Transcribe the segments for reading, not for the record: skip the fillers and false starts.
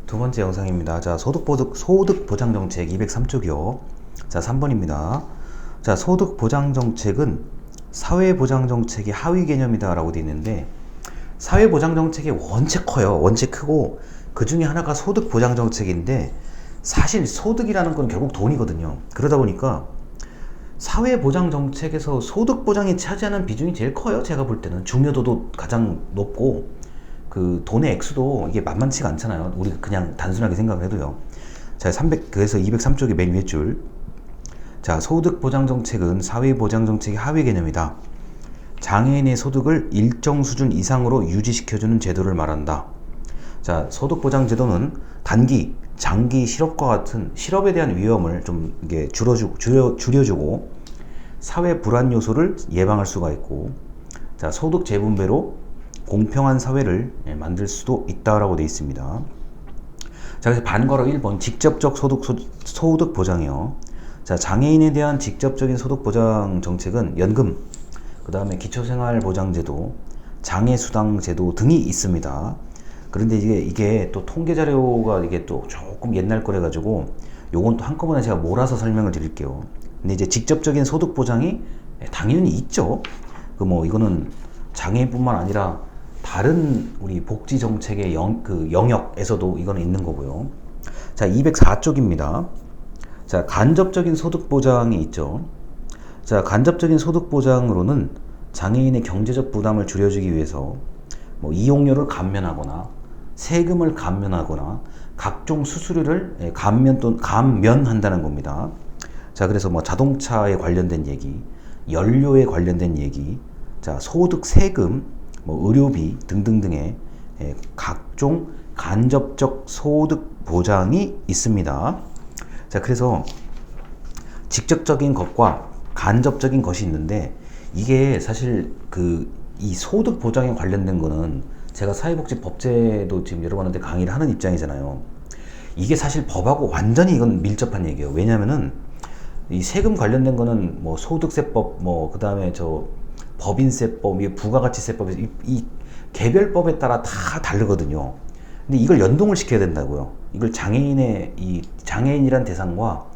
두 번째 영상입니다. 자, 소득보장정책 203쪽이요. 자, 3번입니다. 자, 소득보장정책은 사회보장정책의 하위 개념이다 라고 되어 있는데, 사회보장정책이 원체 커요. 원체 크고, 그 중에 하나가 소득보장정책인데, 사실 소득이라는 건 결국 돈이거든요. 그러다 보니까 사회보장정책에서 소득보장이 차지하는 비중이 제일 커요. 제가 볼 때는 중요도도 가장 높고, 그 돈의 액수도 이게 만만치가 않잖아요. 우리 그냥 단순하게 생각을 해도요. 자, 그래서 203쪽의 맨 위에 줄. 자, 소득보장정책은 사회보장정책의 하위 개념이다. 장애인의 소득을 일정 수준 이상으로 유지시켜주는 제도를 말한다. 자, 소득보장제도는 단기, 장기 실업과 같은 실업에 대한 위험을 좀 이게 줄여주고 사회 불안 요소를 예방할 수가 있고, 자, 소득 재분배로 공평한 사회를 만들 수도 있다라고 되어 있습니다. 자, 그래서 반괄호 1번 직접적 소득 보장이요. 자, 장애인에 대한 직접적인 소득 보장 정책은 연금, 그 다음에 기초생활보장제도, 장애수당제도 등이 있습니다. 그런데 이게 또 통계 자료가 이게 또 조금 옛날 거래 가지고 요건 또 한꺼번에 제가 몰아서 설명을 드릴게요. 근데 이제 직접적인 소득 보장이 당연히 있죠. 그 뭐 이거는 장애인뿐만 아니라 다른 우리 복지 정책의 영역에서도 이거는 있는 거고요. 자, 204쪽입니다. 자, 간접적인 소득 보장이 있죠. 자, 간접적인 소득 보장으로는 장애인의 경제적 부담을 줄여주기 위해서 뭐 이용료를 감면하거나 세금을 감면하거나 각종 수수료를 감면한다는 겁니다. 자, 그래서 뭐 자동차에 관련된 얘기, 연료에 관련된 얘기, 자, 소득 세금, 뭐 의료비 등등등의 각종 간접적 소득 보장이 있습니다. 자, 그래서 직접적인 것과 간접적인 것이 있는데, 이게 사실 이 소득 보장에 관련된 거는 제가 사회복지법제도 지금 여러 번한테 강의를 하는 입장이잖아요. 이게 사실 법하고 완전히 이건 밀접한 얘기예요. 왜냐면은 이 세금 관련된 거는 뭐 소득세법, 뭐 그 다음에 저 법인세법, 부가가치세법, 이 개별법에 따라 다 다르거든요. 근데 이걸 연동을 시켜야 된다고요. 이걸 장애인이란 대상과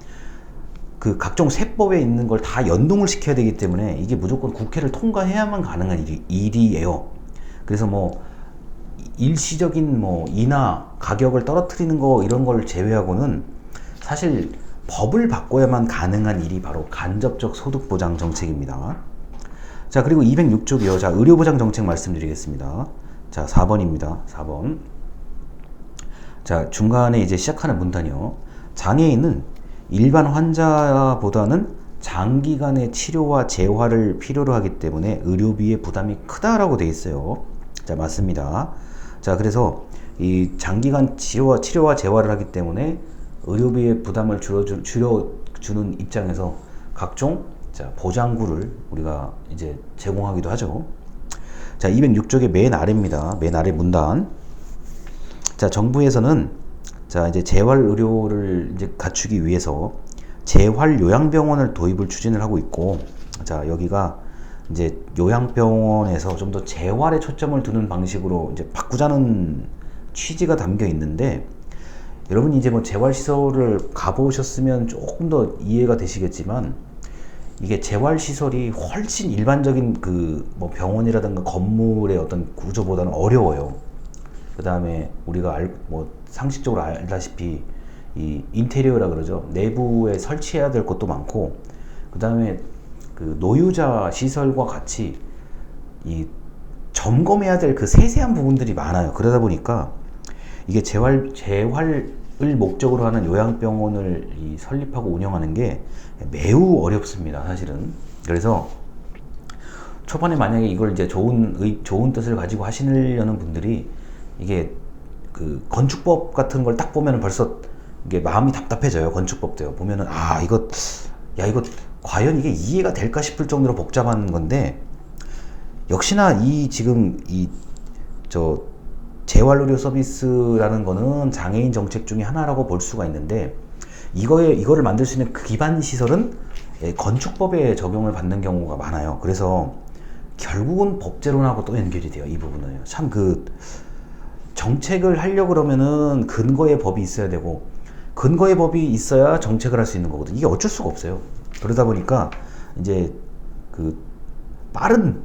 그 각종 세법에 있는 걸 다 연동을 시켜야 되기 때문에 이게 무조건 국회를 통과해야만 가능한 일이에요. 그래서 뭐 일시적인 뭐 인하, 가격을 떨어뜨리는 거 이런 걸 제외하고는 사실 법을 바꿔야만 가능한 일이 바로 간접적 소득보장 정책입니다. 자, 그리고 206쪽이요. 자, 의료보장 정책 말씀드리겠습니다. 자, 4번입니다. 4번. 자, 중간에 이제 시작하는 문단이요. 장애인은 일반 환자보다는 장기간의 치료와 재활을 필요로 하기 때문에 의료비의 부담이 크다라고 되어 있어요. 자, 맞습니다. 자, 그래서 이 장기간 치료와 재활을 하기 때문에 의료비의 부담을 줄여주는 입장에서 각종 보장구를 우리가 이제 제공하기도 하죠. 자, 206쪽의 맨 아래입니다. 맨 아래 문단. 자, 정부에서는 자, 이제 재활 의료를 이제 갖추기 위해서 재활 요양병원을 도입을 추진을 하고 있고, 자, 여기가 이제 요양병원에서 좀 더 재활에 초점을 두는 방식으로 이제 바꾸자는 취지가 담겨 있는데, 여러분이 이제 뭐 재활시설을 가보셨으면 조금 더 이해가 되시겠지만, 이게 재활시설이 훨씬 일반적인 뭐 병원이라든가 건물의 어떤 구조보다는 어려워요. 그 다음에 우리가 뭐 상식적으로 알다시피 이 인테리어라 그러죠. 내부에 설치해야 될 것도 많고, 그 다음에 그 노유자 시설과 같이 이 점검해야 될 그 세세한 부분들이 많아요. 그러다 보니까 이게 재활을 목적으로 하는 요양병원을 설립하고 운영하는 게 매우 어렵습니다, 사실은. 그래서 초반에 만약에 이걸 이제 좋은 뜻을 가지고 하시려는 분들이 이게 그 건축법 같은 걸 딱 보면은 벌써 이게 마음이 답답해져요. 건축법도요. 보면은 이거 과연 이게 이해가 될까 싶을 정도로 복잡한 건데, 역시나 지금 재활의료 서비스라는 거는 장애인 정책 중에 하나라고 볼 수가 있는데, 이거를 만들 수 있는 기반 시설은 건축법에 적용을 받는 경우가 많아요. 그래서 결국은 법제론하고 또 연결이 돼요. 이 부분은요. 참 정책을 하려고 그러면은 근거의 법이 있어야 되고, 근거의 법이 있어야 정책을 할 수 있는 거거든요. 이게 어쩔 수가 없어요. 그러다 보니까 이제 그 빠른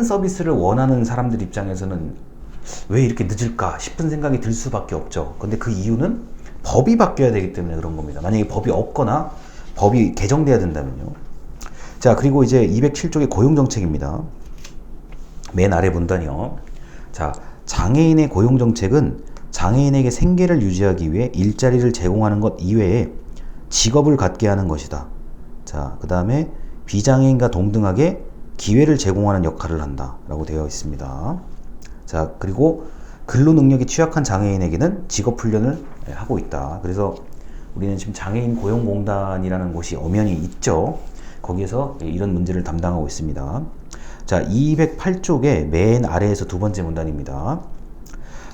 서비스를 원하는 사람들 입장에서는 왜 이렇게 늦을까 싶은 생각이 들 수밖에 없죠. 근데 그 이유는 법이 바뀌어야 되기 때문에 그런 겁니다. 만약에 법이 없거나 법이 개정돼야 된다면요. 자, 그리고 이제 207쪽의 고용정책입니다. 맨 아래 문단이요. 자, 장애인의 고용정책은 장애인에게 생계를 유지하기 위해 일자리를 제공하는 것 이외에 직업을 갖게 하는 것이다. 자, 그 다음에 비장애인과 동등하게 기회를 제공하는 역할을 한다 라고 되어 있습니다. 자, 그리고 근로 능력이 취약한 장애인에게는 직업 훈련을 하고 있다. 그래서 우리는 지금 장애인 고용공단이라는 곳이 엄연히 있죠. 거기에서 이런 문제를 담당하고 있습니다. 자, 208쪽의 맨 아래에서 두 번째 문단입니다.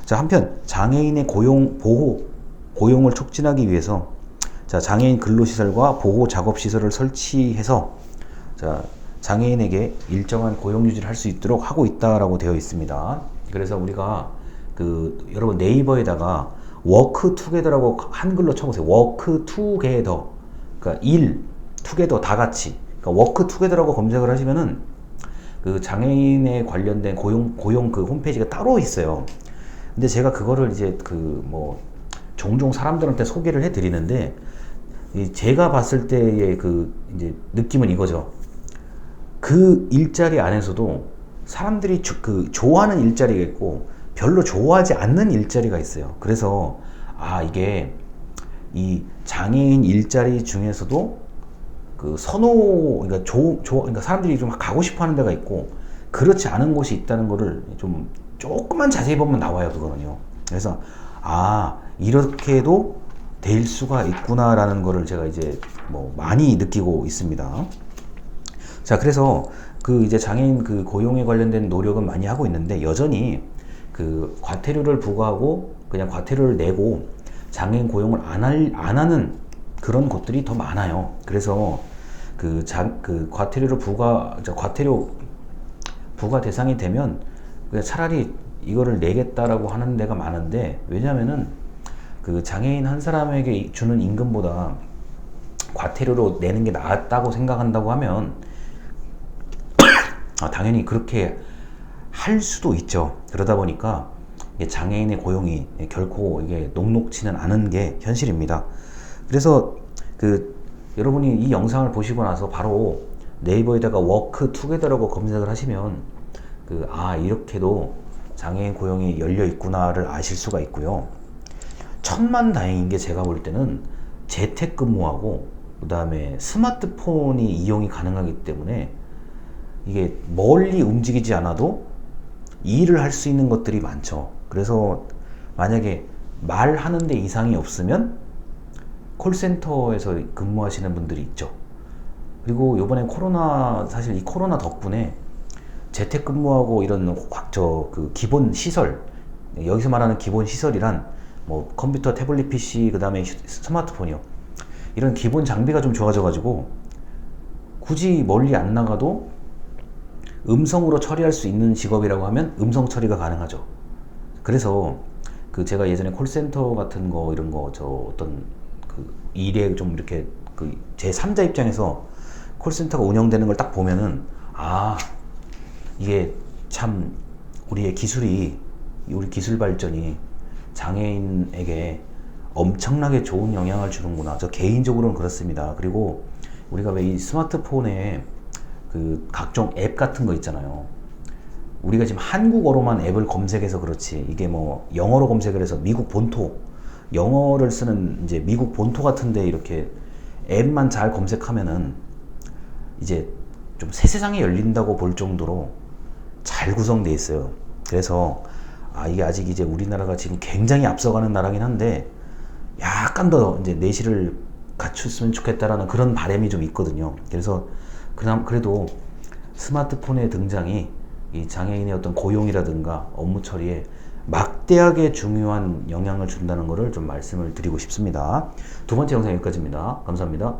자, 한편 장애인의 고용을 촉진하기 위해서 자, 장애인 근로시설과 보호 작업시설을 설치해서 자, 장애인에게 일정한 고용 유지를 할 수 있도록 하고 있다라고 되어 있습니다. 그래서 우리가 여러분 네이버에다가 워크 투게더라고 한글로 쳐보세요. 워크 투게더. 그러니까 투게더 다 같이. 그러니까 워크 투게더라고 검색을 하시면은 그 장애인에 관련된 고용 그 홈페이지가 따로 있어요. 근데 제가 그거를 이제 종종 사람들한테 소개를 해 드리는데 제가 봤을 때의 이제 느낌은 이거죠. 그 일자리 안에서도 사람들이 좋아하는 일자리가 있고 별로 좋아하지 않는 일자리가 있어요. 그래서 이게 이 장애인 일자리 중에서도 그러니까 사람들이 좀 가고 싶어 하는 데가 있고 그렇지 않은 곳이 있다는 거를 좀 조금만 자세히 보면 나와요, 그거는요. 그래서 이렇게도 될 수가 있구나라는 거를 제가 이제 많이 느끼고 있습니다. 자, 그래서 이제 장애인 고용에 관련된 노력은 많이 하고 있는데 여전히 과태료를 부과하고 그냥 과태료를 내고 장애인 고용을 안 하는 그런 곳들이 더 많아요. 그래서 과태료 부과 대상이 되면 그냥 차라리 이거를 내겠다라고 하는 데가 많은데, 왜냐면은 장애인 한 사람에게 주는 임금보다 과태료로 내는 게 낫다고 생각한다고 하면 당연히 그렇게 할 수도 있죠. 그러다 보니까 장애인의 고용이 결코 이게 녹록지는 않은 게 현실입니다. 그래서 여러분이 이 영상을 보시고 나서 바로 네이버에다가 워크 투게더라고 검색을 하시면 이렇게도 장애인 고용이 열려 있구나를 아실 수가 있고요. 천만다행인 게 제가 볼 때는 재택근무하고 그 다음에 스마트폰이 이용이 가능하기 때문에 이게 멀리 움직이지 않아도 일을 할 수 있는 것들이 많죠. 그래서 만약에 말하는 데 이상이 없으면 콜센터에서 근무하시는 분들이 있죠. 그리고 요번에 사실 이 코로나 덕분에 재택근무하고 이런 기본 시설, 여기서 말하는 기본 시설이란 컴퓨터, 태블릿 PC, 그 다음에 스마트폰이요. 이런 기본 장비가 좀 좋아져 가지고 굳이 멀리 안 나가도 음성으로 처리할 수 있는 직업이라고 하면 음성 처리가 가능하죠. 그래서 제가 예전에 콜센터 같은 거 이런 거 어떤 일에 좀 이렇게 제 3자 입장에서 콜센터가 운영되는 걸 딱 보면은 이게 참 우리 기술 발전이 장애인에게 엄청나게 좋은 영향을 주는구나. 저 개인적으로는 그렇습니다. 그리고 우리가 왜 이 스마트폰에 각종 앱 같은 거 있잖아요. 우리가 지금 한국어로만 앱을 검색해서 그렇지, 이게 영어로 검색을 해서 미국 본토, 영어를 쓰는 이제 미국 본토 같은데 이렇게 앱만 잘 검색하면은 이제 좀 새 세상이 열린다고 볼 정도로 잘 구성되어 있어요. 그래서 이게 아직 이제 우리나라가 지금 굉장히 앞서가는 나라긴 한데 약간 더 이제 내실을 갖췄으면 좋겠다라는 그런 바람이 좀 있거든요. 그래서 그래도 스마트폰의 등장이 이 장애인의 어떤 고용이라든가 업무 처리에 막대하게 중요한 영향을 준다는 것을 좀 말씀을 드리고 싶습니다. 두 번째 영상 여기까지입니다. 감사합니다.